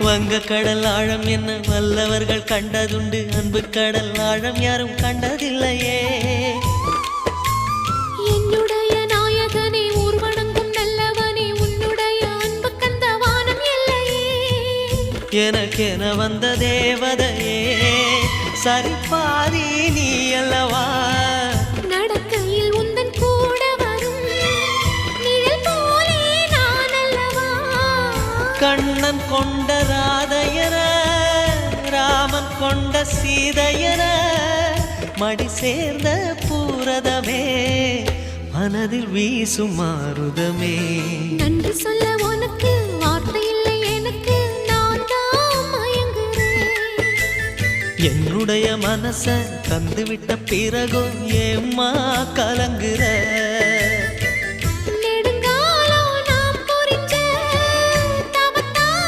வங்க கடல் ஆழம் என்ன வல்லவர்கள் கண்டதுண்டு, அன்பு கடல் ஆழம் யாரும் கண்டதில்லையே. என்னுடைய நாயகனே ஊர்வணங்கும் நல்லவனே, உன்னுடைய அன்பு கந்த வானம் இல்லையே. எனக்கென வந்த தேவதையே சரிபாதி நீ அல்லவா. நடக்கையில் உந்தன் கூட வரும் நிழல் போலே நான் அல்லவா. கண்ணன் கொண்ட ராதையர ராமன் கொண்ட சீதையர மடி சேர்ந்த பூரதமே மனதில் வீசும் மாருதமே. நன்றி சொல்ல உனக்கு வார்த்தை இல்லை எனக்கு, நான் தான் மயங்குறேன். என்னுடைய மனச தந்துவிட்ட பிறகும் ஏம்மா கலங்குற.